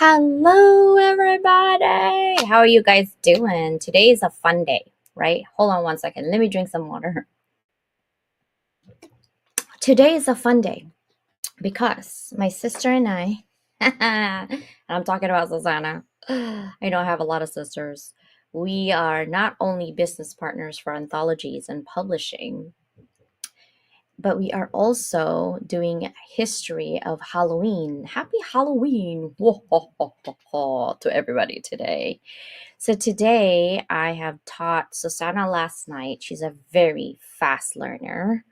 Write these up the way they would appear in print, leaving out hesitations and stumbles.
Hello, everybody. How are you guys doing? Today is a fun day, right? Hold on one second. Let me drink some water. Today is a fun day because my sister and I, and I'm talking about Susanna. I don't have a lot of sisters. We are not only business partners for anthologies and publishing, but we are also doing history of Halloween. Happy Halloween to everybody today. So today I have taught Susanna last night. She's a very fast learner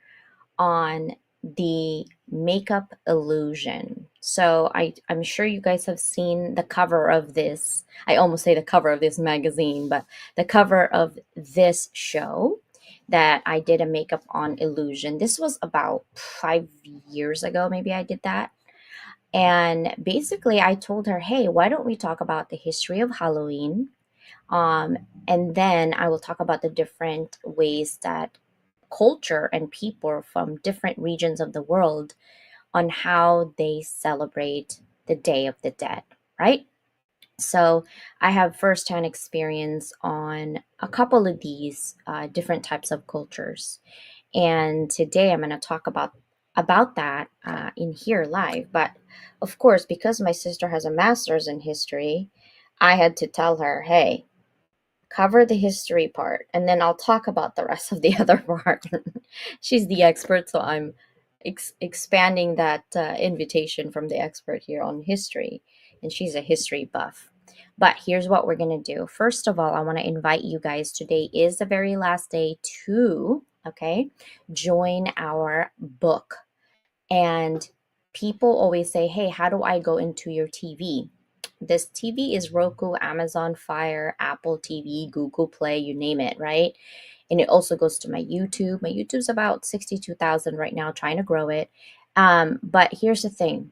on the makeup illusion. So I'm sure you guys have seen the cover of this. I almost say the cover of this magazine, but the cover of this show that I did a makeup on illusion. This was about 5 years ago, maybe I did that. And basically, I told her, hey, why don't we talk about the history of Halloween? Um, and then I will talk about the different ways that culture and people from different regions of the world on how they celebrate the Day of the Dead, right? So I have firsthand experience on a couple of these different types of cultures, and today I'm going to talk about that in here live. But of course, because my sister has a master's in history, I had to tell her, hey, cover the history part and then I'll talk about the rest of the other part. She's the expert, so I'm expanding that invitation from the expert here on history, and she's a history buff. But here's what we're going to do. First of all, I want to invite you guys. Today is the very last day to, okay, join our book. And people always say, hey, how do I go into your TV? This TV is Roku, Amazon Fire, Apple TV, Google Play, you name it, right? And it also goes to my YouTube. My YouTube's about 62,000 right now, trying to grow it. But here's the thing.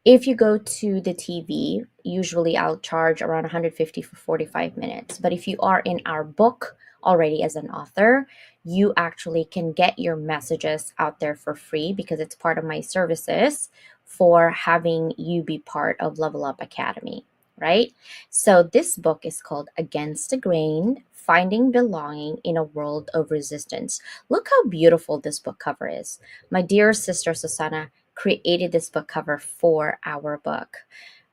If you go to the TV, usually I'll charge around 150 for 45 minutes. But if you are in our book already as an author, you actually can get your messages out there for free because it's part of my services for having you be part of Level Up Academy, right? So this book is called Against the Grain: Finding Belonging in a World of Resistance. Look how beautiful this book cover is. My dear sister Susanna created this book cover for our book.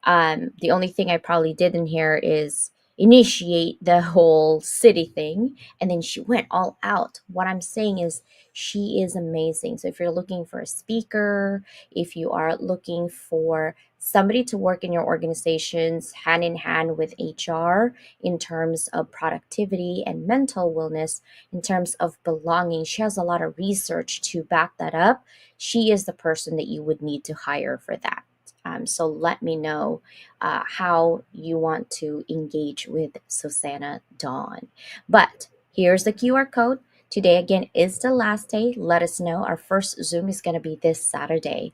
The only thing I probably did in here is initiate the whole city thing, and then she went all out. What I'm saying is, she is amazing. So if you're looking for a speaker, if you are looking for somebody to work in your organizations hand in hand with HR in terms of productivity and mental wellness, in terms of belonging, she has a lot of research to back that up. She is the person that you would need to hire for that. So let me know how you want to engage with Susanna Dawn. But here's the QR code. Today, again, is the last day. Let us know. Our first Zoom is going to be this Saturday.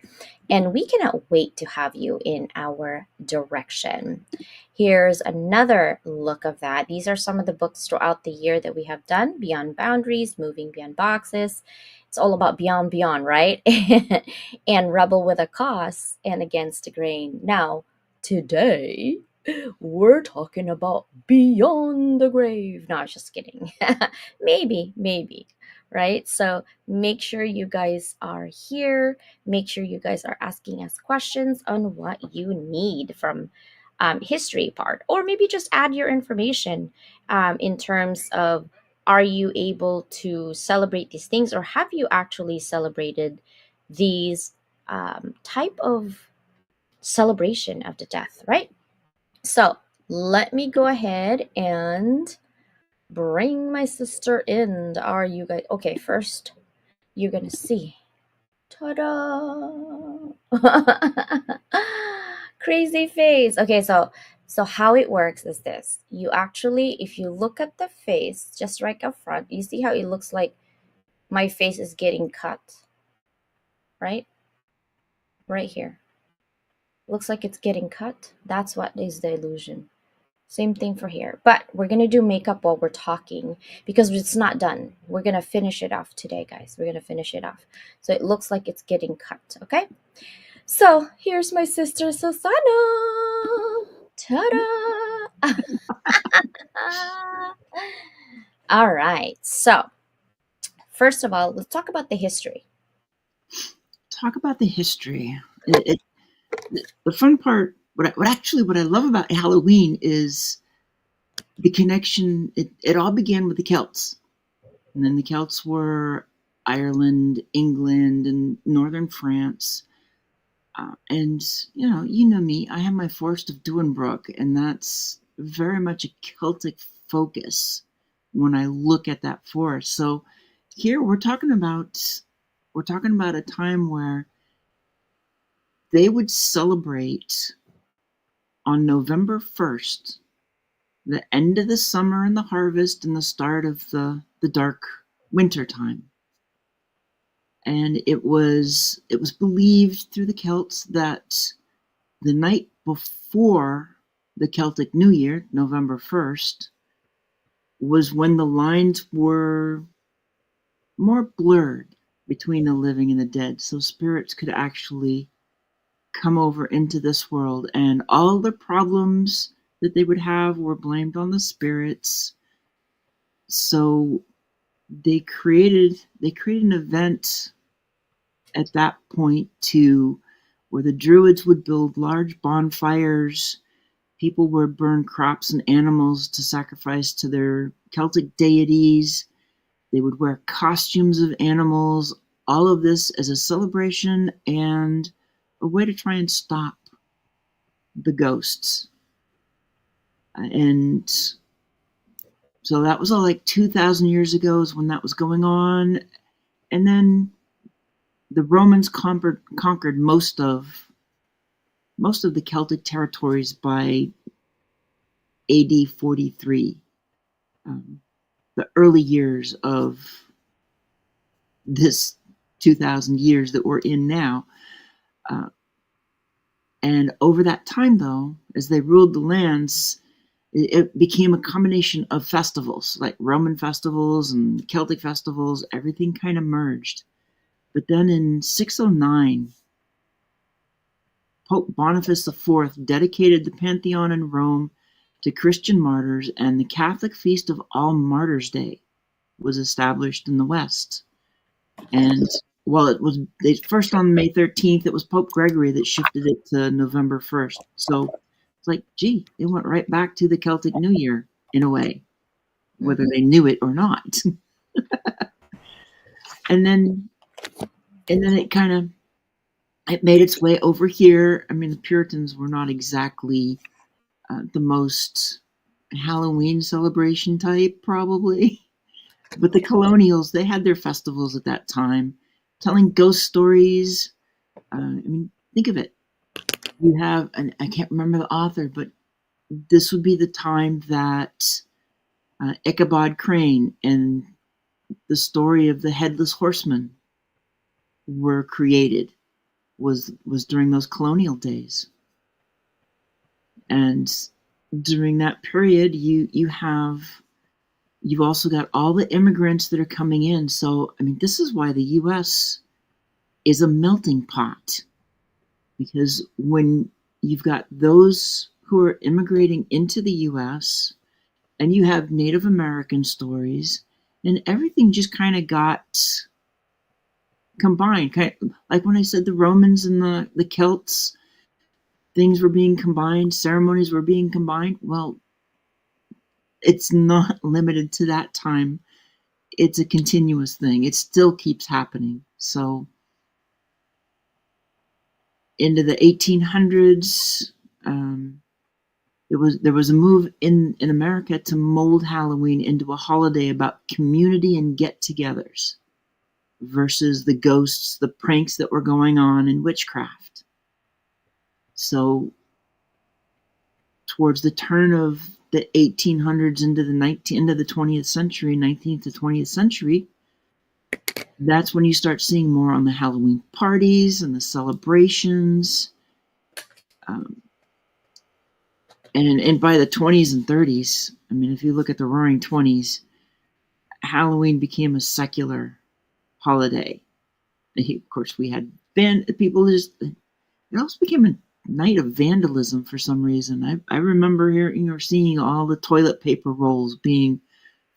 And we cannot wait to have you in our direction. Here's another look of that. These are some of the books throughout the year that we have done: Beyond Boundaries, Moving Beyond Boxes. It's all about beyond, right? And Rebel with a Cause and Against the Grain. Now, today, we're talking about Beyond the Grave. No, I was just kidding. maybe, right? So make sure you guys are here. Make sure you guys are asking us questions on what you need from history part, or maybe just add your information in terms of, are you able to celebrate these things, or have you actually celebrated these type of celebration of the death, right? So let me go ahead and bring my sister in. Are you guys okay? First, you're gonna see. Ta-da! Crazy face. Okay, so how it works is this. You actually, if you look at the face just right up front, you see how it looks like my face is getting cut, right? Right here. Looks like it's getting cut. That's what is the illusion. Same thing for here. But we're going to do makeup while we're talking because it's not done. We're going to finish it off today, guys. We're going to finish it off. So it looks like it's getting cut, okay? So here's my sister Susana. Ta-da! All right. So first of all, let's talk about the history. Talk about the history. The fun part, what I love about Halloween is the connection. It all began with the Celts, and then the Celts were Ireland, England, and northern France. And you know me. I have my Forest of Duinbrook, and that's very much a Celtic focus when I look at that forest. So here we're talking about a time where they would celebrate on November 1st, the end of the summer and the harvest and the start of the dark winter time. And it was believed through the Celts that the night before the Celtic New Year, November 1st, was when the lines were more blurred between the living and the dead. So spirits could actually come over into this world, and all the problems that they would have were blamed on the spirits. So they created an event at that point to where the druids would build large bonfires. People would burn crops and animals to sacrifice to their Celtic deities. They would wear costumes of animals. All of this as a celebration and a way to try and stop the ghosts. And so that was all like 2,000 years ago is when that was going on. And then the Romans conquered most of the Celtic territories by AD 43, um, the early years of this 2,000 years that we're in now. Uh, and over that time, though, as they ruled the lands, it became a combination of festivals, like Roman festivals and Celtic festivals. Everything kind of merged. But then in 609, Pope Boniface IV dedicated the Pantheon in Rome to Christian martyrs, and the Catholic feast of All Martyrs' Day was established in the West. And while it was first on May 13th, it was Pope Gregory that shifted it to November 1st. So it's like, gee, it went right back to the Celtic New Year in a way, whether Mm-hmm. they knew it or not. and then and then it made its way over here. I mean, the Puritans were not exactly the most Halloween celebration type, probably. But the colonials, they had their festivals at that time, telling ghost stories. I mean, think of it. You have, and I can't remember the author, but this would be the time that Ichabod Crane and the story of the Headless Horseman were created. Was during those colonial days, and during that period, you've also got all the immigrants that are coming in. So, I mean, this is why the U.S. is a melting pot, because when you've got those who are immigrating into the U.S. and you have Native American stories, and everything just kind of got combined. Kind of, like when I said the Romans and the Celts, things were being combined, ceremonies were being combined. Well, it's not limited to that time. It's a continuous thing. It still keeps happening. So into the 1800s, there was a move in America to mold Halloween into a holiday about community and get-togethers versus the ghosts, the pranks that were going on in witchcraft. So towards the turn of the 1800s into the 20th century, 19th to 20th century, that's when you start seeing more on the Halloween parties and the celebrations. Um, and by the 20s and 30s, I mean, if you look at the Roaring Twenties, Halloween became a secular holiday. Of course, we had people just it also became a night of vandalism for some reason. I remember hearing or seeing all the toilet paper rolls being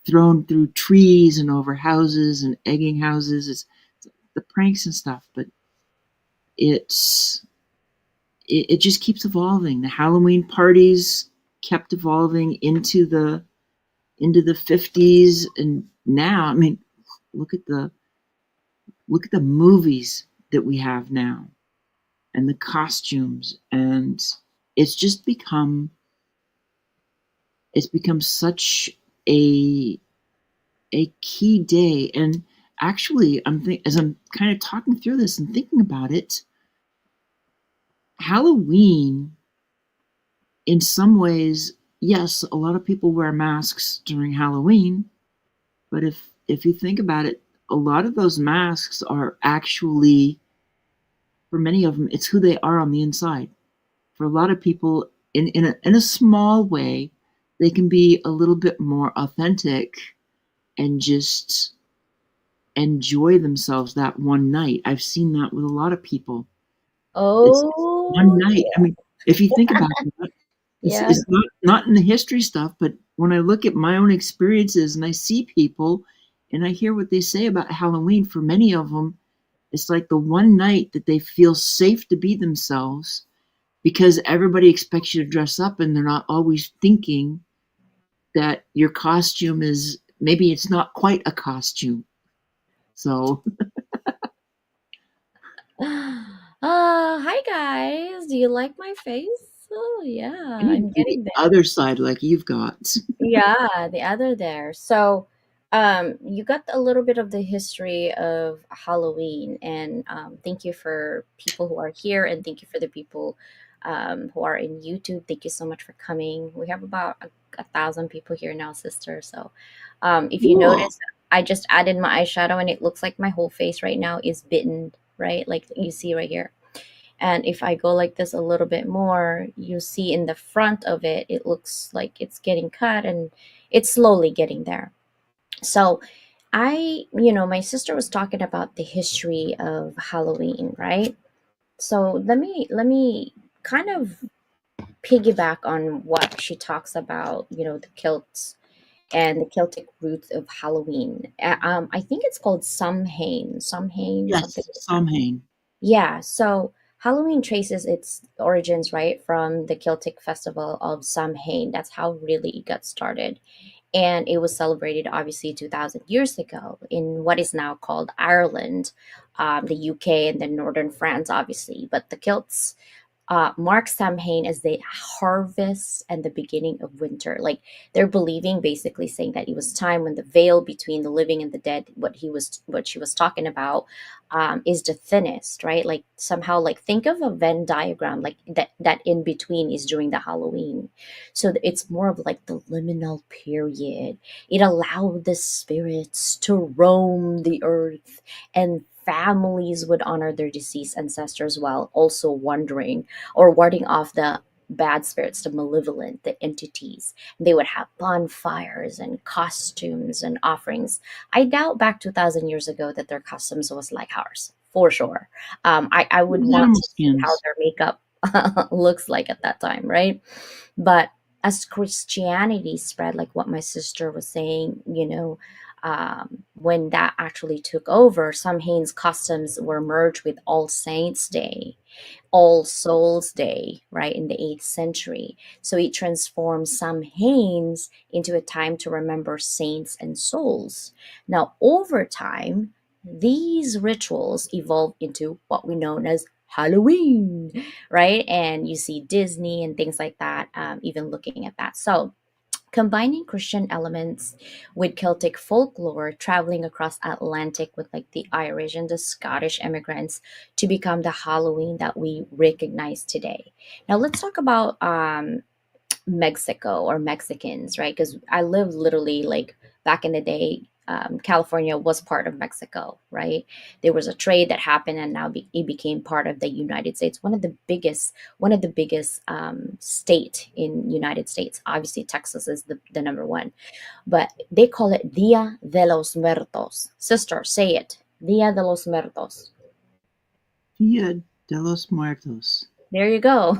thrown through trees and over houses and egging houses. It's the pranks and stuff, but it's it just keeps evolving. The Halloween parties kept evolving into the 50s, and now, I mean, look at the look at the movies that we have now and the costumes, and it's just become such a a key day. And actually, as I'm kind of talking through this and thinking about it, Halloween, in some ways, yes, a lot of people wear masks during Halloween, but if you think about it, a lot of those masks are actually, for many of them, it's who they are on the inside. For a lot of people, in a small way, they can be a little bit more authentic and just enjoy themselves that one night. I've seen that with a lot of people. It's one Oh, night. I mean, if you think about it, yeah. it's not in the history stuff, but when I look at my own experiences and I see people and I hear what they say about Halloween, for many of them, it's like the one night that they feel safe to be themselves, because everybody expects you to dress up and they're not always thinking that your costume is, maybe it's not quite a costume. So Hi guys. Do you like my face? Oh yeah, I need to I'm see the getting there. other side like you've got. Yeah, the other there. So, you got a little bit of the history of Halloween, and thank you for people who are here, and thank you for the people who are in YouTube. Thank you so much for coming. We have about a thousand people here now, sister. So, if you Cool. notice, I just added my eyeshadow, and it looks like my whole face right now is bitten, right? Like you see right here. And if I go like this a little bit more, you see in the front of it, it looks like it's getting cut and it's slowly getting there. So my sister was talking about the history of Halloween, right? So let me kind of piggyback on what she talks about, the kilts and the Celtic roots of Halloween. I think it's called Samhain, something Yes, like that. Samhain. Yeah, so Halloween traces its origins, right, from the Celtic festival of Samhain. That's how really it got started. And it was celebrated obviously 2000 years ago in what is now called Ireland, the UK, and then northern France, obviously. But the Celts mark Samhain as the harvest and the beginning of winter. Like they're believing, basically saying that it was time when the veil between the living and the dead, what she was talking about, is the thinnest, right? Like somehow, like think of a Venn diagram, like that in between is during the Halloween. So it's more of like the liminal period. It allowed the spirits to roam the earth, and families would honor their deceased ancestors while also wondering or warding off the bad spirits, the malevolent, the entities. They would have bonfires and costumes and offerings. I doubt back 2,000 years ago that their customs was like ours, for sure. I It would was want animal to see how skins. their makeup looks like at that time, right? But as Christianity spread, like what my sister was saying, when that actually took over, some Haynes customs were merged with All Saints Day, All Souls Day, right, in the 8th century. So it transformed some Haynes into a time to remember saints and souls. Now, over time, these rituals evolved into what we know as Halloween, right? And you see Disney and things like that, even looking at that. So, combining Christian elements with Celtic folklore, traveling across Atlantic with like the Irish and the Scottish immigrants to become the Halloween that we recognize today. Now let's talk about Mexico or Mexicans, right? Because I lived literally like back in the day. California was part of Mexico, right? There was a trade that happened, and now it became part of the United States. One of the biggest state in United States. Obviously, Texas is the number one, but they call it Dia de los Muertos. Sister, say it. Dia de los Muertos. Yeah. De los Muertos. There you go.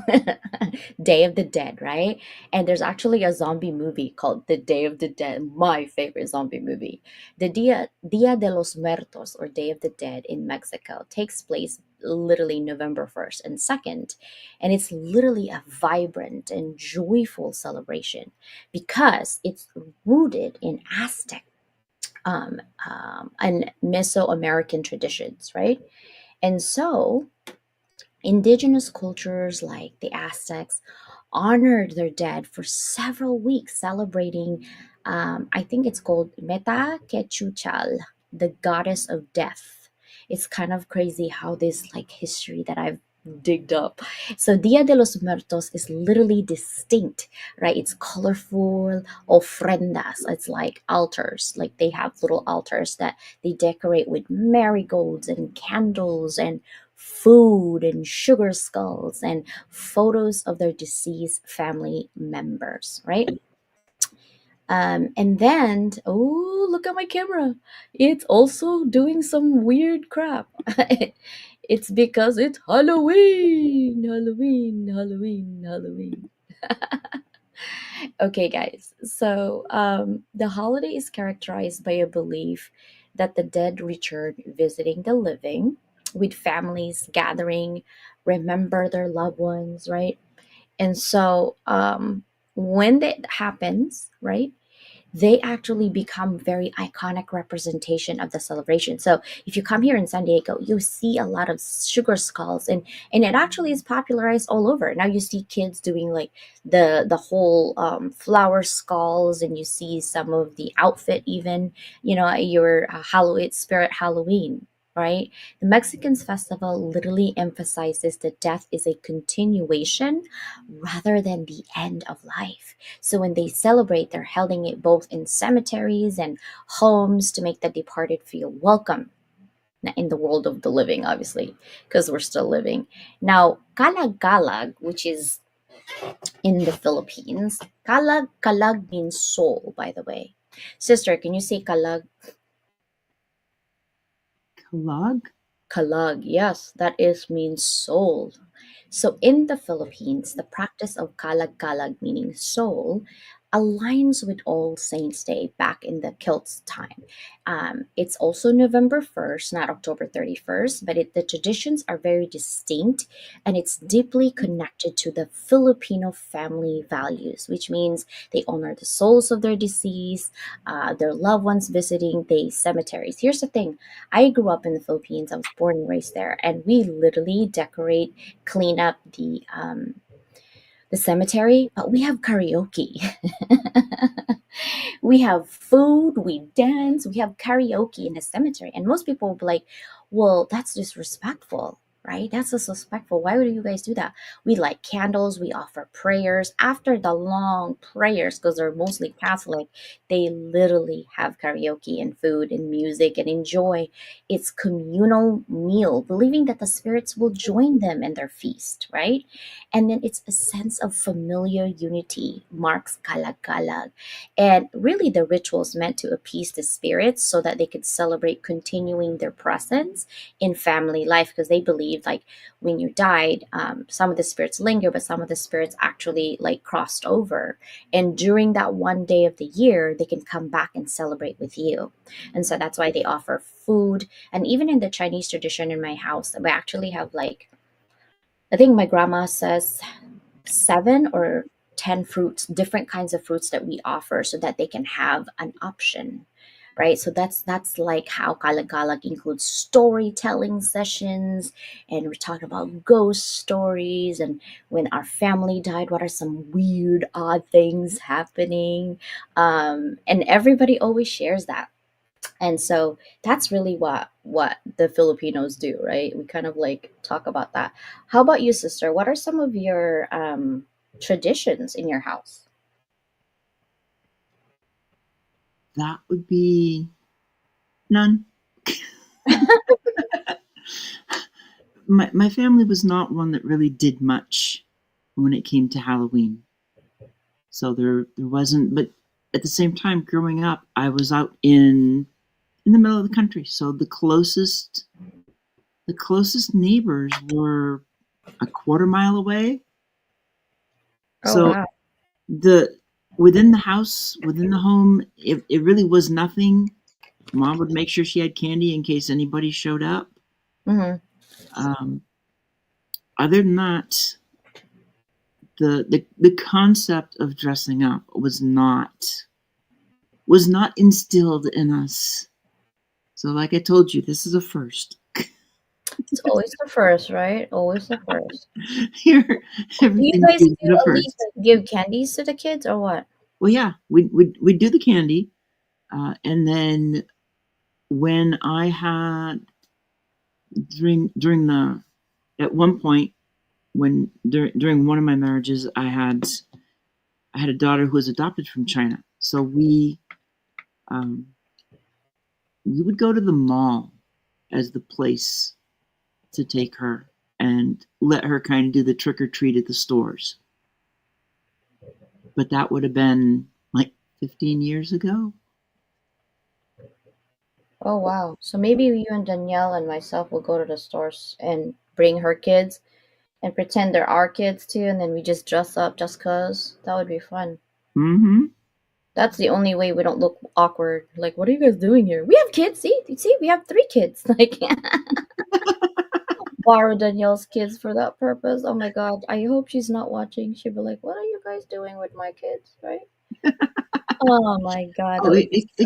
Day of the Dead, right? And there's actually a zombie movie called The Day of the Dead, my favorite zombie movie. The Dia de los Muertos, or Day of the Dead in Mexico, takes place literally November 1st and 2nd. And it's literally a vibrant and joyful celebration because it's rooted in Aztec and Mesoamerican traditions, right? And so indigenous cultures like the Aztecs honored their dead for several weeks, celebrating, I think it's called Meta Quechuchal, the goddess of death. It's kind of crazy how this like history that I've digged up. So Dia de los Muertos is literally distinct, right? It's colorful ofrendas. It's like altars. Like they have little altars that they decorate with marigolds and candles and food and sugar skulls and photos of their deceased family members, right? And then, oh, look at my camera. It's also doing some weird crap. It's because it's Halloween, Halloween, Halloween, Halloween. Okay, guys. So the holiday is characterized by a belief that the dead return visiting the living, with families gathering, remember their loved ones, right? And so when that happens, right, they actually become very iconic representation of the celebration. So if you come here in San Diego, you see a lot of sugar skulls, and it actually is popularized all over. Now you see kids doing like the whole flower skulls, and you see some of the outfit even, your Halloween spirit Halloween. Right? The Mexicans festival literally emphasizes that death is a continuation rather than the end of life. So when they celebrate, they're holding it both in cemeteries and homes to make the departed feel welcome in the world of the living, obviously, because we're still living. Now, kalag-kalag, which is in the Philippines, kalag-kalag means soul, by the way. Sister, can you say kalag? Kalag? Kalag, yes, that is means soul. So in the Philippines, the practice of kalag-kalag, meaning soul, aligns with All Saints Day back in the Celts time. It's also November 1st, not October 31st, but the traditions are very distinct, and it's deeply connected to the Filipino family values, which means they honor the souls of their deceased, their loved ones visiting the cemeteries. Here's the thing: I grew up in the Philippines, I was born and raised there, and we literally decorate, clean up the cemetery, but we have karaoke. We have food, we dance, we have karaoke in the cemetery. And most people will be like, well, that's disrespectful, right? That's disrespectful. Why would you guys do that? We light candles, we offer prayers. After the long prayers, because they're mostly Catholic, they literally have karaoke and food and music and enjoy. It's communal meal, believing that the spirits will join them in their feast, right? And then it's a sense of familiar unity, marks kalag-kalag. And really, the rituals meant to appease the spirits so that they could celebrate continuing their presence in family life, because they believed like when you died, some of the spirits linger, but some of the spirits actually like crossed over. And during that one day of the year, they can come back and celebrate with you. And so that's why they offer food. And even in the Chinese tradition in my house, we actually have like, I think my grandma says 7 or 10 fruits, different kinds of fruits that we offer so that they can have an option. Right. So that's like how Kalagalag includes storytelling sessions, and we're talking about ghost stories and when our family died, what are some weird, odd things happening. And everybody always shares that. And so that's really what the Filipinos do, right? We kind of like talk about that. How about you, sister? What are some of your traditions in your house? That would be none. My family was not one that really did much when it came to Halloween. So there wasn't, but at the same time, growing up, I was out in the middle of the country. So the closest the closest neighbors were a quarter mile away. Oh So wow. the within the house, within the home, it really was nothing. Mom would make sure she had candy in case anybody showed up. Mm-hmm. Um, other than that, the concept of dressing up was not instilled in us. So, like I told you, this is a first. It's always the first, right? Always the first. Here, Do you everything guys is do a at least first. like, give candies to the kids or what? Well, yeah, we do the candy, and then when I had during the at one point when during one of my marriages, I had a daughter who was adopted from China, so um, we would go to the mall as the place to take her and let her kind of do the trick or treat at the stores. But that would have been like 15 years ago. Oh wow. So maybe you and Danielle and myself will go to the stores and bring her kids and pretend they're our kids too, and then we just dress up just cause. That would be fun. Mm-hmm. That's the only way we don't look awkward. Like, what are you guys doing here? We have kids. See, we have 3 kids. Like, borrow Danielle's kids for that purpose. Oh my god, I hope she's not watching. She'll be like, "What are you guys doing with my kids?" Right? Oh my god, Oh, that would be so.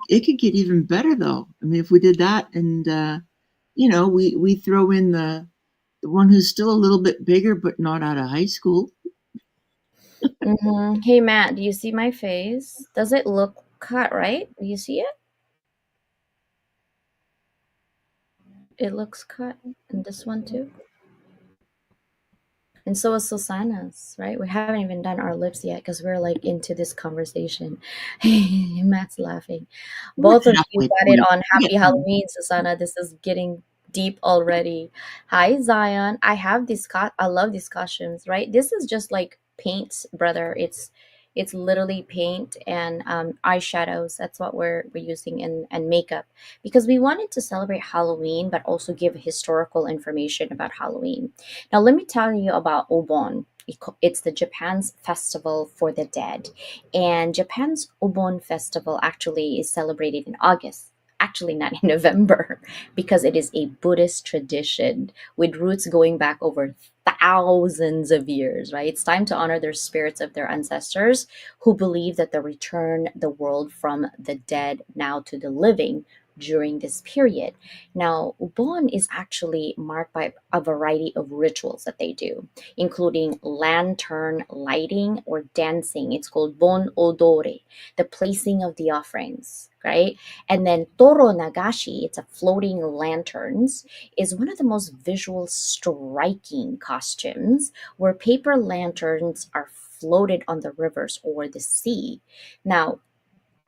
it could get even better though. I mean, if we did that, and we throw in the one who's still a little bit bigger but not out of high school. Hey Matt, do you see my face? Does it look cut right? Do you see it? It looks cut. And this one too. And so is Susanna's, right? We haven't even done our lips yet because we're like into this conversation. Matt's laughing. We're at Both the of you halfway got it point. on We got Happy time. Halloween, Susanna. This is getting deep already. Hi, Zion. I have these I love these costumes, right? This is just like paint, brother. It's literally paint and eyeshadows. That's what we're using and makeup because we wanted to celebrate Halloween, but also give historical information about Halloween. Now, let me tell you about Obon. It's the Japan's festival for the dead. And Japan's Obon festival actually is celebrated in August. Actually, not in November, because it is a Buddhist tradition with roots going back over thousands of years, right? It's time to honor their spirits of their ancestors who believe that they return the world from the dead now to the living during this period. Now, Ubon is actually marked by a variety of rituals that they do, including lantern lighting or dancing. It's called Bon Odore, the placing of the offerings, right? And then Toro Nagashi, it's a floating lanterns, is one of the most visual striking costumes where paper lanterns are floated on the rivers or the sea. Now,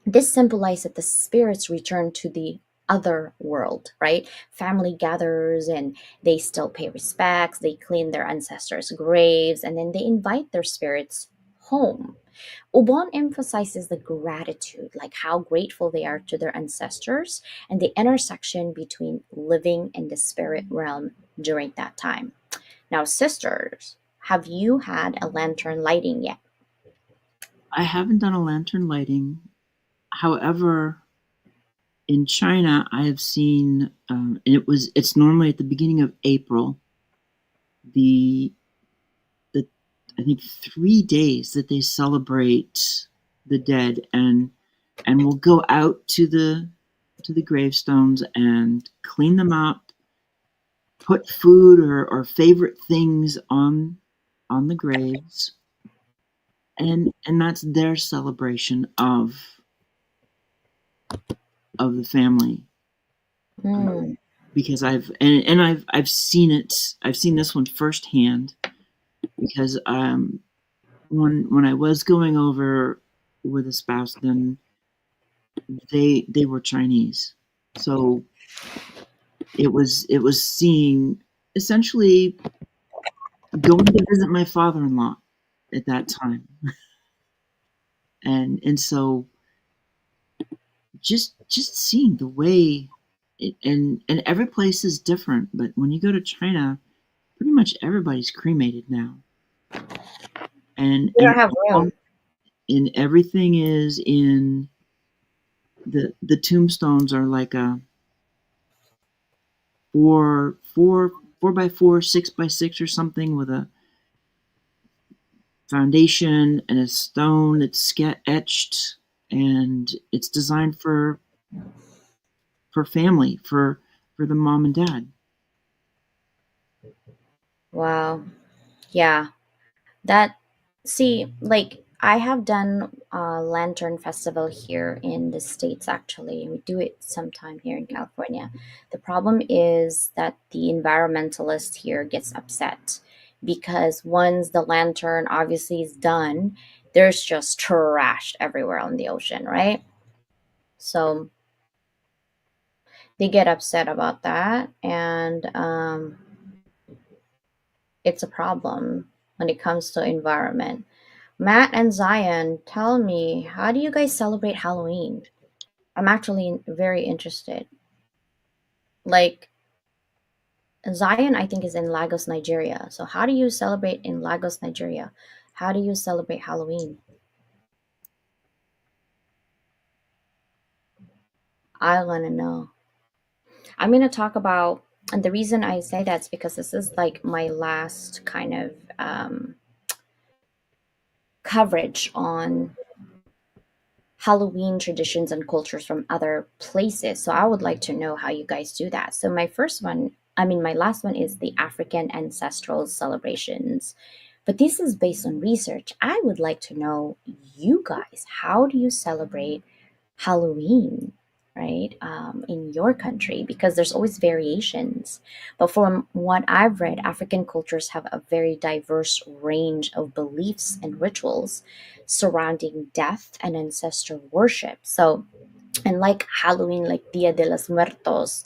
this symbolized that the spirits return to the other world, right? Family gathers and they still pay respects, they clean their ancestors' graves, and then they invite their spirits home. Ubon emphasizes the gratitude, like how grateful they are to their ancestors, and the intersection between living and the spirit realm during that time. Now, sisters, have you had a lantern lighting yet? I haven't done a lantern lighting. However, in China, I have seen, and it's normally at the beginning of April, the the I think 3 days that they celebrate the dead, and we'll go out to the gravestones and clean them up, put food or favorite things on the graves, and that's their celebration of the family. Hmm. Because I've seen it. I've seen this one firsthand because when I was going over with a spouse, then they were Chinese, so it was seeing essentially going to visit my father-in-law at that time, and so just seeing the way. and every place is different. But when you go to China, pretty much everybody's cremated now, and We don't have room. and everything is in the tombstones are like a four by four, 6 by 6 or something with a foundation and a stone that's etched, and it's designed for family, for the mom and dad. Wow. Yeah. That, see, like I have done a lantern festival here in the States actually. We do it sometime here in California. The problem is that the environmentalist here gets upset because once the lantern obviously is done, there's just trash everywhere on the ocean, right? So they get upset about that, and it's a problem when it comes to environment. Matt and Zion, tell me, how do you guys celebrate Halloween? I'm actually very interested. Like, Zion, I think, is in Lagos, Nigeria. So, how do you celebrate in Lagos, Nigeria? How do you celebrate Halloween? I want to know. I'm going to talk about, and the reason I say that's because this is like my last kind of coverage on Halloween traditions and cultures from other places. So I would like to know how you guys do that. So my last one is the African ancestral celebrations. But this is based on research. I would like to know, you guys, how do you celebrate Halloween, right? In your country, because there's always variations. But from what I've read, African cultures have a very diverse range of beliefs and rituals surrounding death and ancestor worship. So, and like Halloween, like Dia de los Muertos,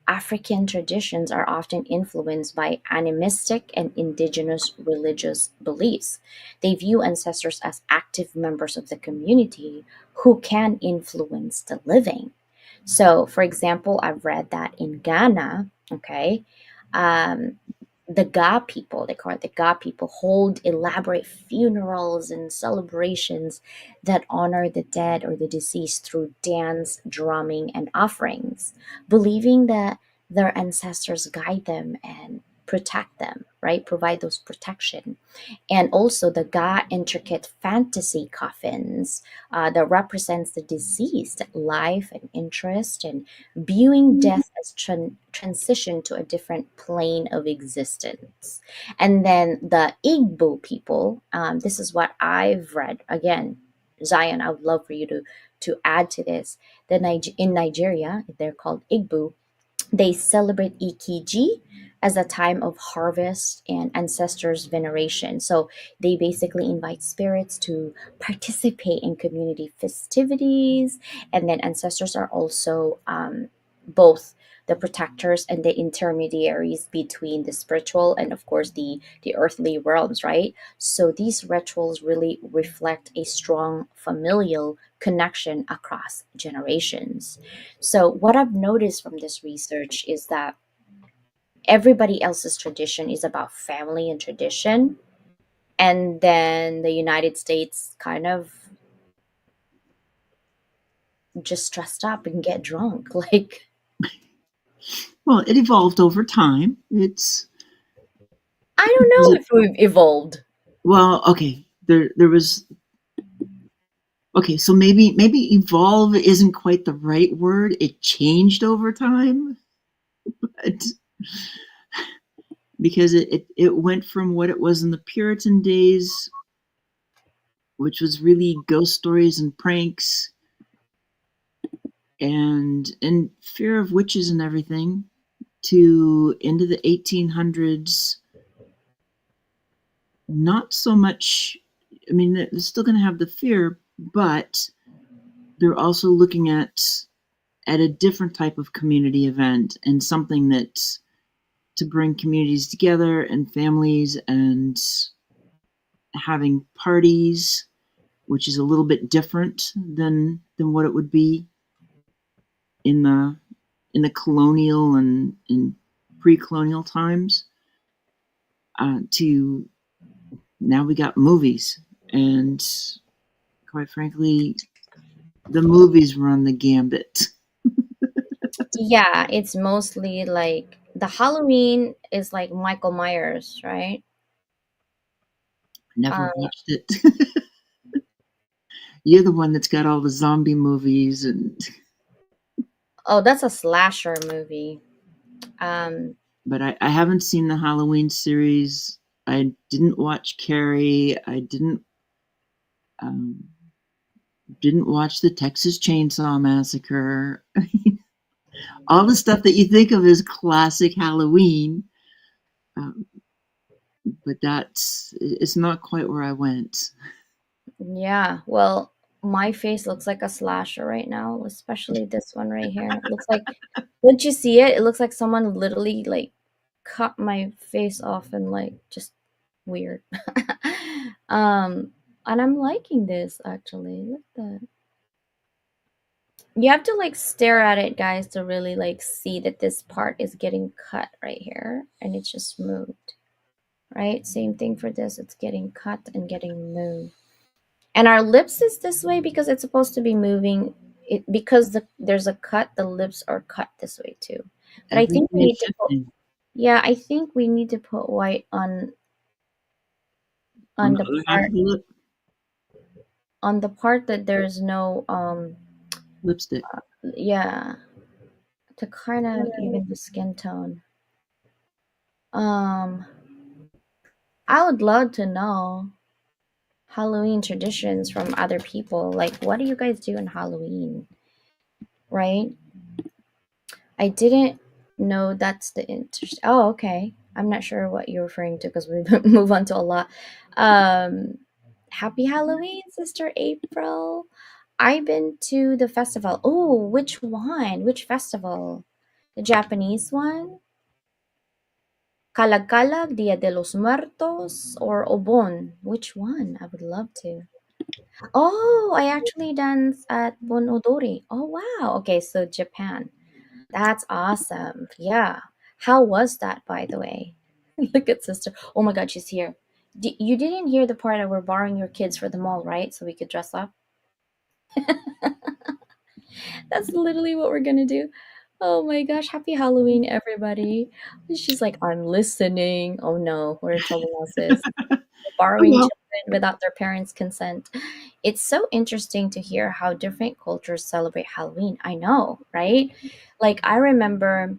African traditions are often influenced by animistic and indigenous religious beliefs. They view ancestors as active members of the community who can influence the living. So, for example, I've read that in Ghana, okay, um, the Ga people, they call it the Ga people, hold elaborate funerals and celebrations that honor the dead or the deceased through dance, drumming, and offerings, believing that their ancestors guide them and protect them, right? Provide those protection. And also the Ga intricate fantasy coffins that represents the deceased life and interest, and viewing death as transition to a different plane of existence. And then the Igbo people, this is what I've read. Again, Zion, I would love for you to add to this. In Nigeria, they're called Igbo. They celebrate Ikiji as a time of harvest and ancestors' veneration. So they basically invite spirits to participate in community festivities. And then ancestors are also both the protectors and the intermediaries between the spiritual and, of course, the earthly realms, right? So these rituals really reflect a strong familial connection across generations. So, what I've noticed from this research is that everybody else's tradition is about family and tradition. And then the United States kind of just dressed up and get drunk. Like, Well, it evolved over time. I don't Is know it if we've evolved. well, okay. There was okay, so maybe evolve isn't quite the right word. It changed over time, but because it went from what it was in the Puritan days, which was really ghost stories and pranks and fear of witches and everything, to into the 1800s. Not so much. I mean, they're still going to have the fear, but they're also looking at a different type of community event and something that's to bring communities together and families and having parties, which is a little bit different than what it would be in the in the colonial and in pre-colonial times to now we got movies, and quite frankly, the movies run the gambit. Yeah, it's mostly like the Halloween is like Michael Myers, right? Never Um, watched it. You're the one that's got all the zombie movies, and oh, that's a slasher movie. Um, but I haven't seen the Halloween series. I didn't watch Carrie. I um, didn't watch the Texas Chainsaw Massacre. All the stuff that you think of as classic Halloween, um, but that's it's not quite where I went. yeah, well, my face looks like a slasher right now, especially this one right here. It looks like, don't you see it? It looks like someone literally like cut my face off and like just weird. um, and I'm liking this actually. Look at that. You have to like stare at it, guys, to really like see that this part is getting cut right here and it's just moved, right? Same thing for this. It's getting cut and getting moved. And our lips is this way because it's supposed to be moving. It because there's a cut, the lips are cut this way too. But I think Everything we is need to put, shifting yeah, I think we need to put white on on the the other half part of the that there's no lipstick. yeah, to kind of even the skin tone. Um I would love to know Halloween traditions from other people. Like, what do you guys do in Halloween? Right? I didn't know that's the interest. Oh, okay. I'm not sure what you're referring to because we move on to a lot. Um, Happy Halloween, Sister April. I've been to the festival. Oh, which one? Which festival? The Japanese one? Kalagkalag, Dia de los Muertos, or Obon? Which one? I would love to. Oh, I actually dance at Bon Odori. Oh, wow. Okay, so Japan. That's awesome. Yeah. How was that, by the way? Look at sister. Oh my God, she's here. You didn't hear the part that we're borrowing your kids for the mall, right? So we could dress up? That's literally what we're gonna do. Oh my gosh, happy Halloween, everybody. She's like, I'm listening. Oh no, we're in trouble now, sis. Oh Borrowing well, children without their parents' consent. It's so interesting to hear how different cultures celebrate Halloween. I know, right? Like, I remember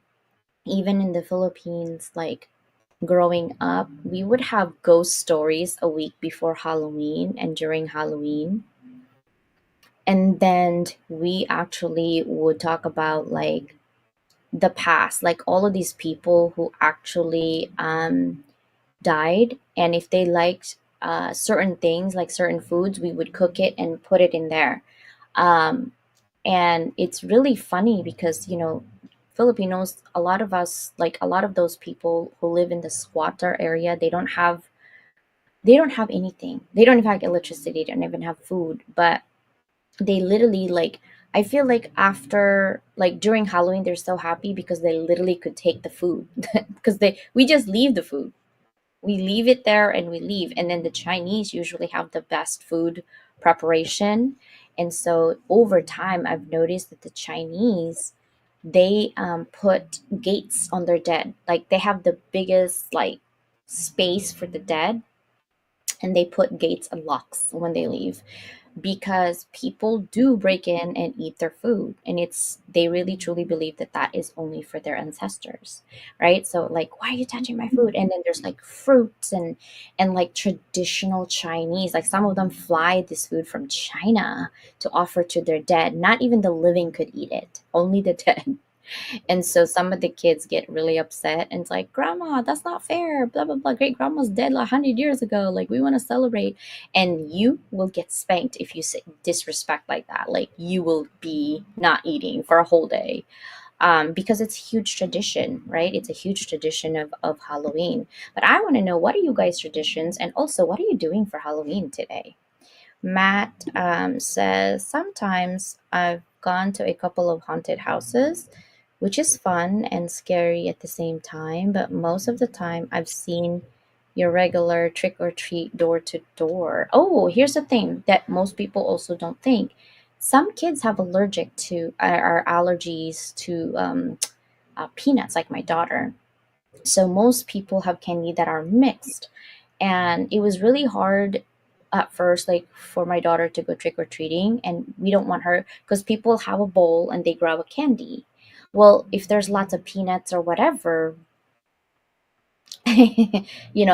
even in the Philippines, like growing up, we would have ghost stories a week before Halloween and during Halloween. And then we actually would talk about like the past, like all of these people who actually died, and if they liked certain things like certain foods, we would cook it and put it in there. um, and it's really funny because Filipinos, a lot of us, like a lot of those people who live in the squatter area, they don't have anything. They don't even have electricity, they don't even have food, but they literally like, I feel like after, like during Halloween, they're so happy because they literally could take the food because they we just leave the food, we leave it there and we leave. And then the Chinese usually have the best food preparation. And so over time I've noticed that the Chinese, they put gates on their dead, like they have the biggest like space for the dead, and they put gates and locks when they leave, because people do break in and eat their food, and it's, they really truly believe that that is only for their ancestors, right? So like, why are you touching my food? And then there's like fruits and like traditional Chinese, like some of them fly this food from China to offer to their dead. Not even the living could eat it, only the dead. And so some of the kids get really upset and it's like, Grandma, that's not fair. Blah, blah, blah. Great grandma's dead like 100 years ago. Like, we want to celebrate. And you will get spanked if you say disrespect like that. Like, you will be not eating for a whole day. Because it's a huge tradition, right? It's a huge tradition of Halloween. But I want to know, what are you guys' traditions? And also, what are you doing for Halloween today? Matt says, sometimes I've gone to a couple of haunted houses. which is fun and scary at the same time. But most of the time, I've seen your regular trick or treat door to door. Oh, here's the thing that most people also don't think. Some kids have allergic to are allergies to peanuts, like my daughter. So most people have candy that are mixed, and it was really hard at first, like for my daughter to go trick or treating, and we don't want her because people have a bowl and they grab a candy. Well, if there's lots of peanuts or whatever,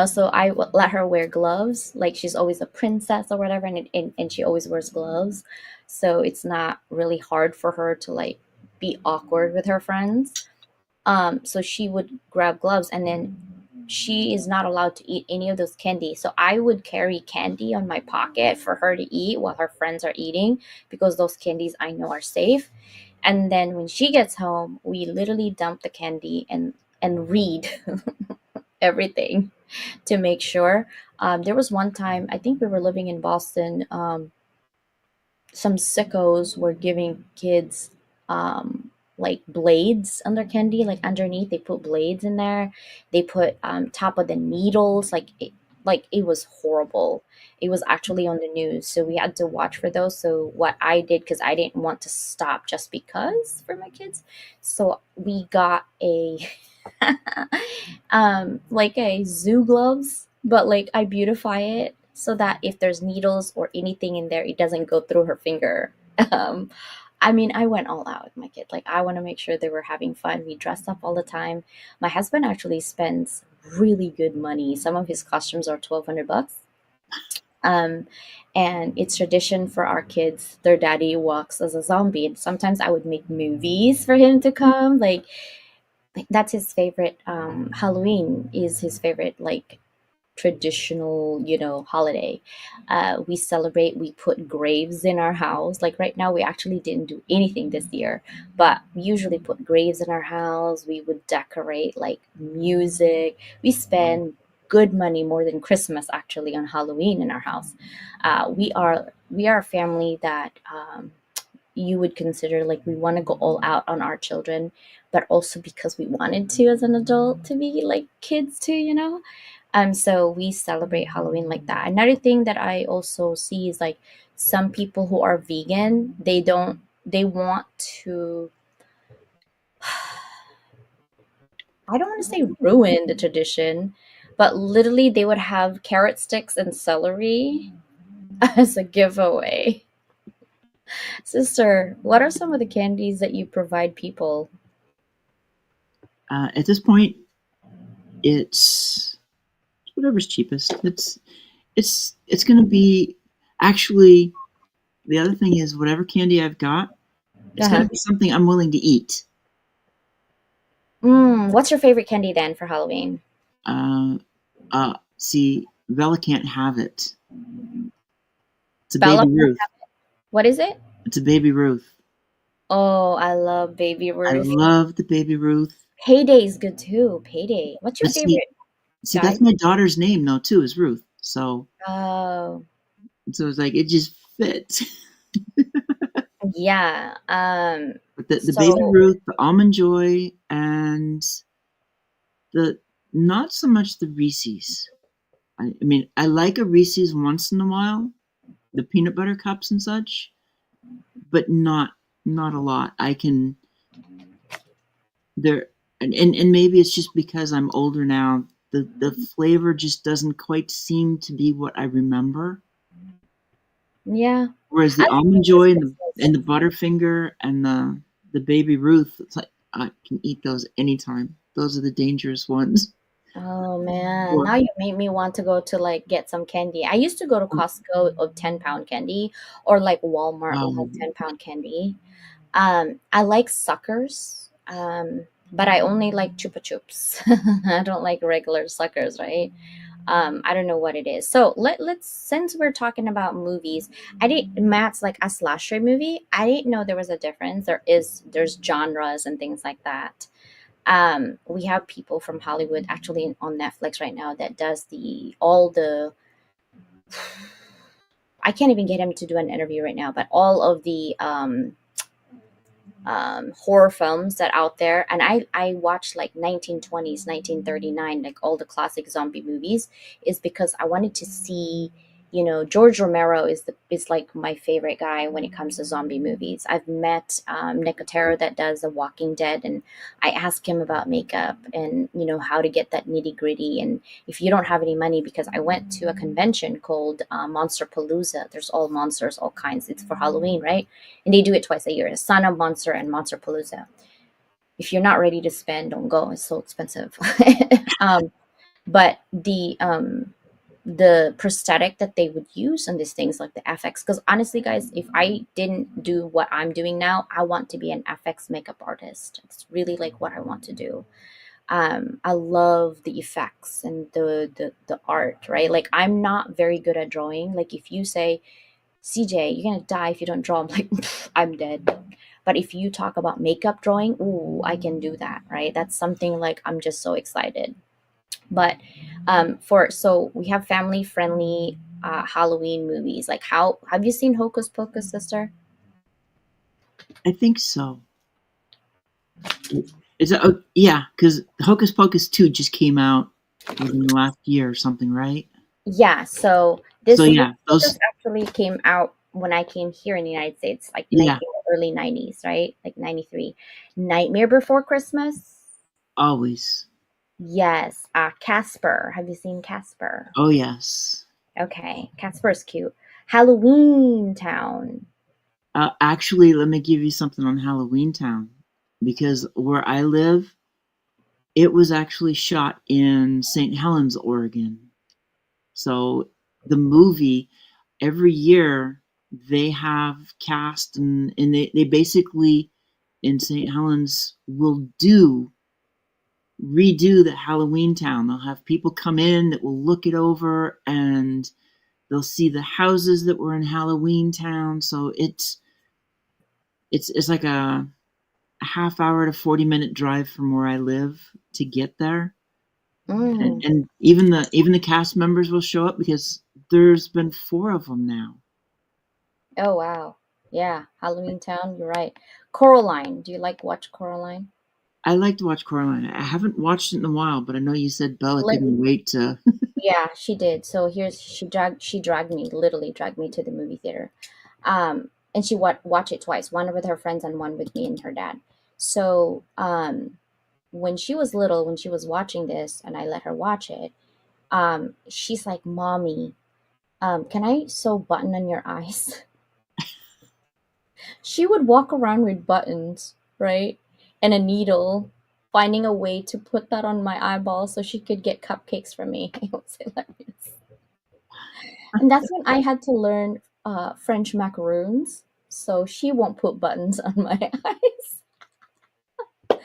so let her wear gloves. Like she's always a princess or whatever, and she always wears gloves. So it's not really hard for her to like be awkward with her friends. So she would grab gloves, and then she is not allowed to eat any of those candy. So I would carry candy on my pocket for her to eat while her friends are eating, because those candies I know are safe. And then when she gets home, we literally dump the candy and read everything to make sure. There was one time, I think we were living in Boston. Some sickos were giving kids like blades on their candy, like underneath they put blades in there. They put top of the needles, like it was horrible. It was actually on the news, so we had to watch for those. So what I did, because I didn't want to stop just because for my kids, so we got a like a zoo gloves, but like I beautify it so that if there's needles or anything in there, it doesn't go through her finger. Um, I mean, I went all out with my kid. Like, I want to make sure they were having fun. We dressed up all the time. My husband actually spends really good money. Some of his costumes are 1,200 bucks. Um, and it's tradition for our kids. Their daddy walks as a zombie. And sometimes I would make movies for him to come. Like that's his favorite. Halloween is his favorite, like traditional, holiday. We celebrate, we put graves in our house. Like right now, we actually didn't do anything this year, but we usually put graves in our house. We would decorate, like music. We spend good money, more than Christmas actually, on Halloween in our house. We are a family that you would consider, like, we want to go all out on our children, but also because we wanted to as an adult to be like kids too. So we celebrate Halloween like that. Another thing that I also see is like some people who are vegan, they want to, I don't want to say ruin the tradition, but literally they would have carrot sticks and celery as a giveaway. Sister, what are some of the candies that you provide people? At this point, it's whatever's cheapest. It's going to be actually the other thing is whatever candy I've got, it's got to Uh-huh. be something I'm willing to eat. What's your favorite candy then for Halloween? Uh, See, Bella can't have it. It's a Bella, baby Ruth. what is it? It's a baby Ruth. Oh, I love Baby I Ruth. love the baby Ruth. Payday is good too. Payday. What's your But see, favorite see, guy? that's my daughter's name now too, is Ruth. Oh, So it's like it just fits. yeah. But the baby So Ruth, the almond joy, and the not so much the Reese's. I mean, I like a Reese's once in a while, the peanut butter cups and such, but not a lot. I can there and maybe it's just because I'm older now. The flavor just doesn't quite seem to be what I remember. yeah, Whereas I the like almond joy Reese's and Pieces. the Butterfinger and the baby Ruth, it's like I can eat those anytime. Those are the dangerous ones. Oh man, Or now you made me want to go to like get some candy. I used to go to Costco of 10-pound candy, or like Walmart will have um, 10-pound candy. I like suckers, but I only like Chupa Chups. I don't like regular suckers, right? I don't know what it is. So let's, since we're talking about movies, I didn't, Matt's like a slasher movie. I didn't know there was a difference. There's genres and things like that. We have people from Hollywood actually on Netflix right now that does the all the, I can't even get him to do an interview right now, but all of the horror films that out there, and I watched like 1920s, 1939, like all the classic zombie movies, is because I wanted to see, George Romero is like my favorite guy when it comes to zombie movies. I've met Nicotero that does The Walking Dead, and I asked him about makeup and how to get that nitty gritty. And if you don't have any money, because I went to a convention called Monster Palooza. There's all monsters, all kinds. It's for Halloween, right? And they do it twice a year: Sana Monster and Monster Palooza. If you're not ready to spend, don't go. It's so expensive. But the prosthetic that they would use on these things, like the FX, because honestly, guys, if I didn't do what I'm doing now, I want to be an FX makeup artist. It's really like what I want to do. I love the effects and the art, right? Like, I'm not very good at drawing. Like, if you say, CJ, you're gonna die if you don't draw, I'm like, I'm dead. But if you talk about makeup drawing, ooh, I can do that, right? That's something like I'm just so excited. But for so we have family friendly Halloween movies. Like, how have you seen Hocus Pocus, sister? I think so. Yeah, because Hocus Pocus 2 just came out within the last year or something, right? Yeah. So So this Hocus yeah, Pocus those actually came out when I came here in the United States, like yeah, early 90s, right? Like 93. Nightmare Before Christmas. always. Yes. Casper. Have you seen Casper? Oh yes. Okay. Casper's cute. Halloween Town. Actually, let me give you something on Halloween Town, because where I live, it was actually shot in St. Helens, Oregon. So the movie, every year they have cast, and they basically in St. Helens will redo the Halloween Town. They'll have people come in that will look it over, and they'll see the houses that were in Halloween Town. So it's like a half hour to 40-minute drive from where I live to get there. And, Mm. and even the cast members will show up because there's been four of them now. Oh wow. Yeah, Halloween Town, you're right. Coraline. Do you like watch Coraline? I like to watch Coraline. I haven't watched it in a while, but I know you said Bella Let couldn't wait to. Yeah, she did. So here's she dragged me, literally dragged me to the movie theater. And she watched it twice, one with her friends and one with me and her dad. So when she was little, when she was watching this and I let her watch it, she's like, "Mommy, can I sew button on your eyes?" She would walk around with buttons, right? And a needle, finding a way to put that on my eyeball so she could get cupcakes from me. It was hilarious. And that's when I had to learn French macaroons, so she won't put buttons on my eyes.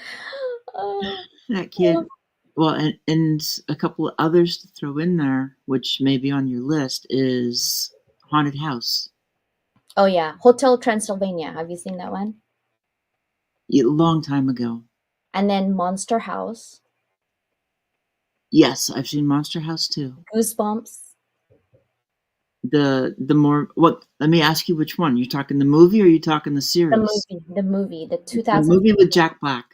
Oh, That oh. kid. Well, and a couple of others to throw in there, which may be on your list, is Haunted House. Oh, yeah, Hotel Transylvania. Have you seen that one? A long time ago. And then Monster House, Yes, I've seen Monster House too. Goosebumps, The more what? Let me ask you which one. You talking the movie or you talking the series? the The movie with 2015. Jack Black.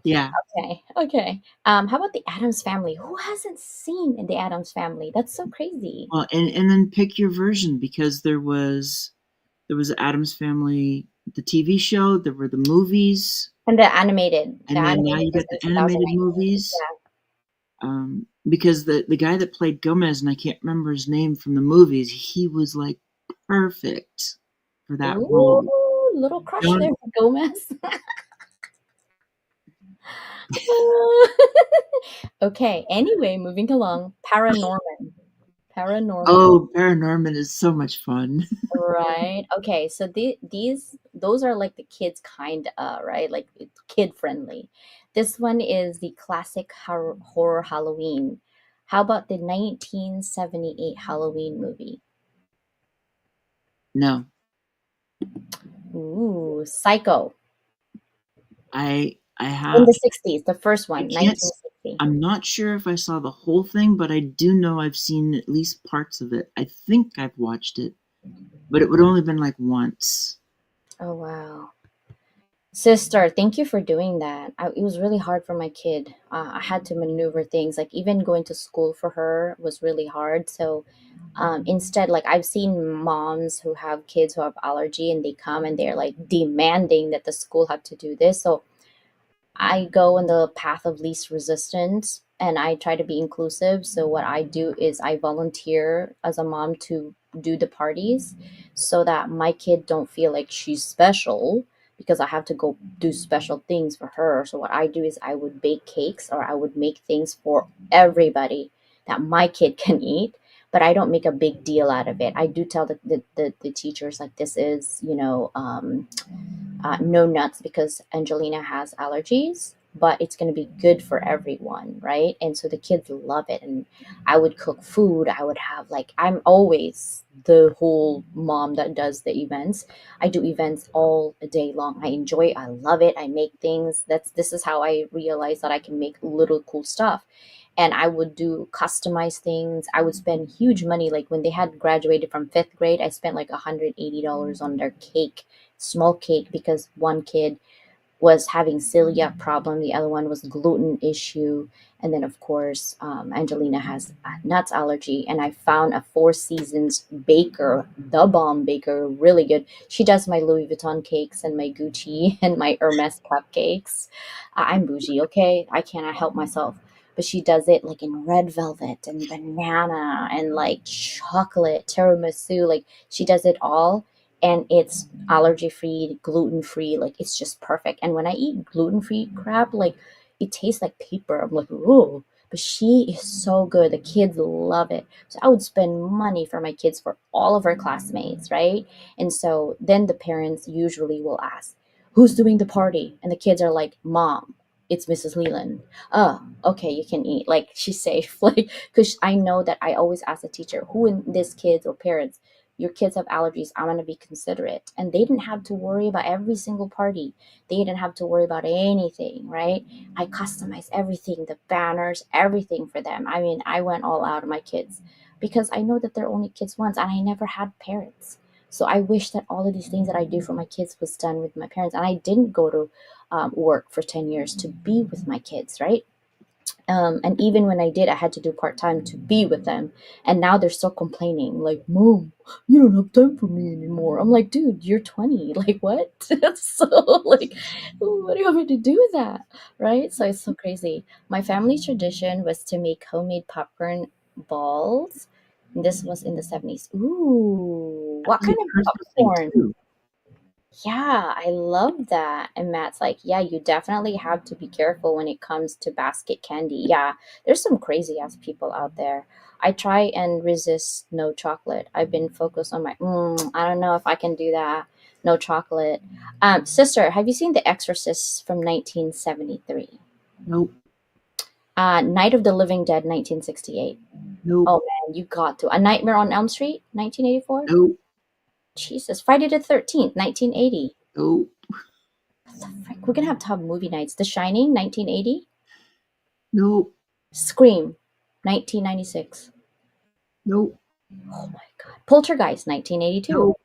Yeah. Okay, okay. How about the Adams Family? Who hasn't seen the Adams Family? That's so crazy. Well, and then pick your version, because there was Adam's Family, the TV show. There were the movies, And the and then now animated you was got in the animated 2019. movies. Because the guy that played Gomez, and I can't remember his name from the movies, he was like perfect for Yeah. that role. Ooh, little crush there John, for Gomez. Okay, anyway, moving along. Paranorman. Paranorman. oh, Paranorman is so much fun. Right. Okay, so those are like the kids kind right? Like it's kid friendly. This one is the classic horror Halloween. How about the 1978 Halloween movie? No, Ooh, Psycho. I In have the 60s, the first I one, can't. 1960. I'm not sure if I saw the whole thing, but I do know I've seen at least parts of it. I think I've watched it, but it would only been like once. Oh wow. Sister, thank you for doing that. It was really hard for my kid. I had to maneuver things. Like even going to school for her was really hard. So instead, like I've seen moms who have kids who have allergy and they come and they're like demanding that the school have to do this. So I go in the path of least resistance and I try to be inclusive. So what I do is I volunteer as a mom to do the parties so that my kid don't feel like she's special because I have to go do special things for her. So what I do is I would bake cakes or I would make things for everybody that my kid can eat. But I don't make a big deal out of it. I do tell the teachers like this is, no nuts because Angelina has allergies, but it's going to be good for everyone, right? And so the kids love it. And I would cook food. I would have like, I'm always the whole mom that does the events. I do events all day long. I enjoy it. I love it. I make things. This is how I realize that I can make little cool stuff. And I would do customized things. I would spend huge money. Like when they had graduated from fifth grade, I spent like $180 on their cake, small cake, because one kid was having celiac problem, the other one was gluten issue, and then of course Angelina has a nuts allergy. And I found a Four Seasons baker, the bomb baker, really good. She does my Louis Vuitton cakes and my Gucci and my Hermes cupcakes. I'm bougie, okay, I cannot help myself. But she does it like in red velvet and banana and like chocolate tiramisu, like she does it all. And it's allergy free, gluten free. Like it's just perfect. And when I eat gluten free crap, like it tastes like paper. I'm like, ooh. But she is so good. The kids love it. So I would spend money for my kids for all of our classmates, right? And so then the parents usually will ask, who's doing the party? And the kids are like, Mom, it's Mrs. Leland. Oh, okay, you can eat. Like she's safe. Like, because I know that I always ask the teacher, who in this kids or parents, your kids have allergies, I'm going to be considerate. And they didn't have to worry about every single party. They didn't have to worry about anything, right? I customized everything, the banners, everything for them. I mean, I went all out of my kids because I know that they're only kids once and I never had parents. So I wish that all of these things that I do for my kids was done with my parents. And I didn't go to work for 10 years to be with my kids, right? And even when I did, I had to do part time to be with them. And now they're still complaining, like, Mom, you don't have time for me anymore. I'm like, dude, you're 20. Like, what? So, like, what do you want me to do with that? Right? So it's so crazy. My family tradition was to make homemade popcorn balls. This was in the 70s. Ooh, That what was a kind of Christmas thing popcorn? too. Yeah, I love that. And Matt's like, yeah, you definitely have to be careful when it comes to basket candy. Yeah, there's some crazy ass people out there. I try and resist no chocolate. I've been focused on my, I don't know if I can do that. No chocolate. Sister, have you seen The Exorcist from 1973? Nope, Night of the Living Dead, 1968. nope, Oh man, you got to. A Nightmare on Elm Street, 1984? nope, Jesus. Friday the 13th, 1980. nope, Frick, we're gonna have to have movie nights. The Shining, 1980. nope, Scream, 1996. nope, Oh my god. Poltergeist, 1982. nope,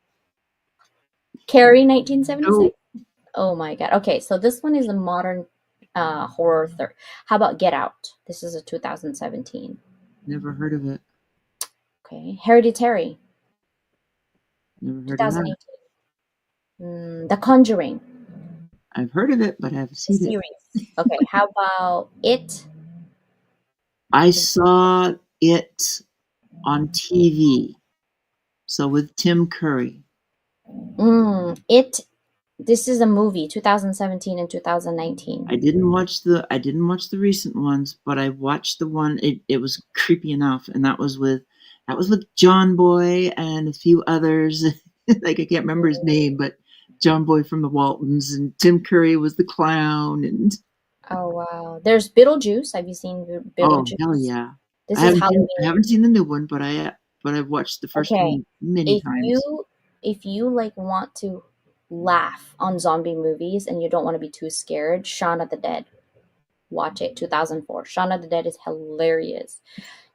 Carrie, nope. 1976. Oh my god. Okay, so this one is a modern horror. How about Get Out? This is a 2017. Never heard of it. Okay. Hereditary, Never heard of that. 2018. The Conjuring, I've heard of it, but I haven't the seen it. series. Okay. How about It? I saw it on TV. So with Tim Curry. It. This is a movie, 2017 and 2019. I didn't watch the recent ones, but I watched the one it was creepy enough, and that was with John Boy and a few others. Like I can't remember his name, but John Boy from the Waltons and Tim Curry was the clown and Oh wow. There's Beetlejuice. Have you seen oh hell Beetlejuice? yeah. I This is haven't seen I Halloween. haven't seen the new one, but I've watched the first Okay. one many If times. you if you like want to laugh on zombie movies and you don't want to be too scared, Shaun of the Dead. Watch it. 2004. Shaun of the Dead is hilarious.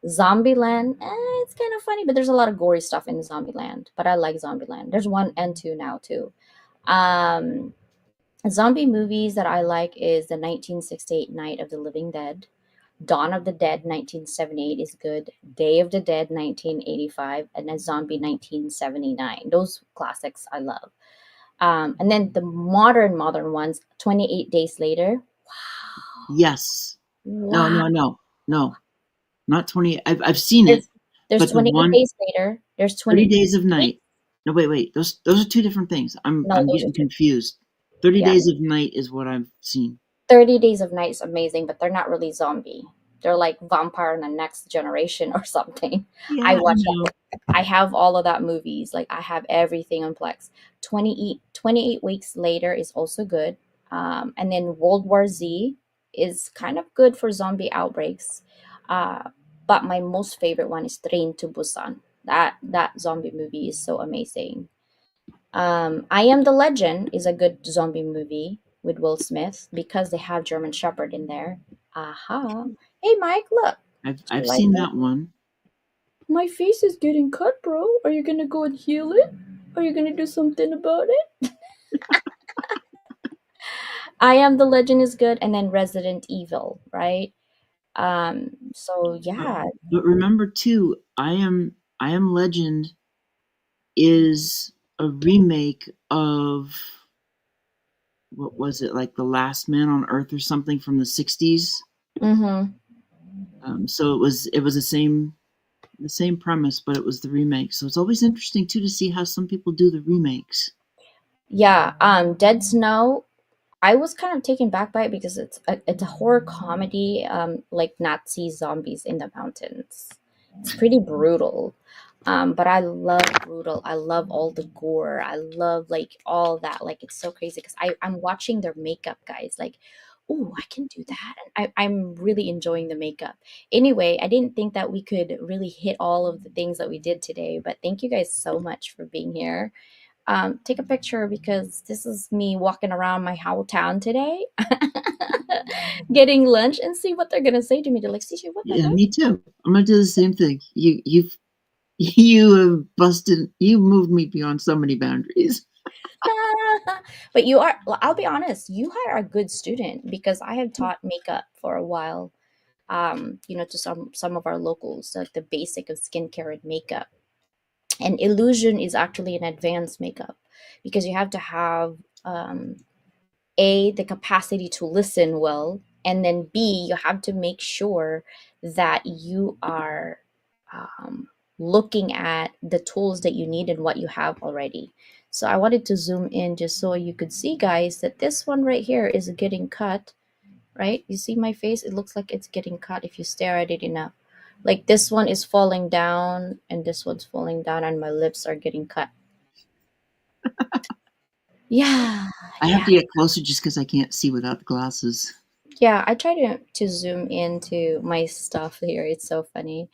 Zombieland, it's kind of funny, but there's a lot of gory stuff in Zombieland. But I like Zombieland. There's one and two now too. Um Zombie movies that I like is the 1968 Night of the Living Dead. Dawn of the Dead 1978 is good. Day of the Dead 1985 and a Zombie 1979. Those classics I love. And then the modern ones, 28 Days Later. Yes. No, Wow. no, no, no. Not 20. I've seen it, There's but the 28 one Days Later. There's 30 20. Days of Night. No, wait, wait. Those are two different things. No, I'm those are getting two. confused. 30 Yeah. Days of Night is what I've seen. 30 Days of Night is amazing, but they're not really zombie. They're like vampire in the next generation or something. I Yeah, I watch know. that. I have all of that movies. Like I have everything on Plex. 28 weeks later is also good. And then World War Z is kind of good for zombie outbreaks. Uh, but my most favorite one is Train to Busan. That zombie movie is so amazing. I Am the Legend is a good zombie movie with Will Smith because they have German Shepherd in there. Aha. Hey, Mike, look. Do you I've like seen that? that one. My face is getting cut, bro. Are you gonna go and heal it? Are you gonna do something about it? I Am the Legend is good, and then Resident Evil, right? So But, yeah. but remember too, I Am Legend is a remake of what was it, like The Last Man on Earth or something from the 60s. Mm-hmm. So it was the same premise, but it was the remake. So it's always interesting too to see how some people do the remakes. Yeah. Dead Snow. I was kind of taken back by it because it's a horror comedy, like Nazi zombies in the mountains. It's pretty brutal, but I love brutal. I love all the gore. I love like all that. Like it's so crazy because I'm watching their makeup, guys. Like, oh, I can do that. And I'm really enjoying the makeup. Anyway, I didn't think that we could really hit all of the things that we did today, but thank you guys so much for being here. Take a picture because this is me walking around my whole town today, getting lunch, and see what they're gonna say to me. They're like, "CJ, what the Yeah, heck?" me too. I'm gonna do the same thing. You have busted. You moved me beyond so many boundaries. But you are. Well, I'll be honest. You are a good student because I have taught makeup for a while. To some of our locals, like the basic of skincare and makeup. And illusion is actually an advanced makeup because you have to have the capacity to listen well, and then b, you have to make sure that you are um, looking at the tools that you need and what you have already. So I wanted to zoom in just so you could see, guys, that this one right here is getting cut. Right, you see my face, it looks like it's getting cut if you stare at it enough. Like this one is falling down and this one's falling down and my lips are getting cut. Yeah. I have Yeah. to get closer just because I can't see without the glasses. Yeah, I try to zoom into my stuff here. It's so funny.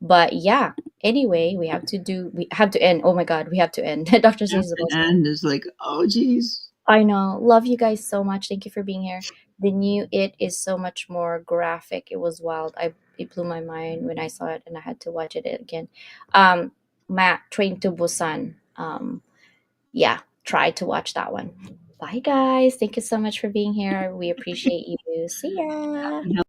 But yeah, anyway, we have to end. Oh my god, we have to end. Dr. Z Have is the to most. end is like, oh geez. I know. Love you guys so much. Thank you for being here. The new It is so much more graphic. It was wild. It blew my mind when I saw it and I had to watch it again. Um Matt, Train to Busan. Yeah, try to watch that one. Bye guys. Thank you so much for being here. We appreciate you. See ya.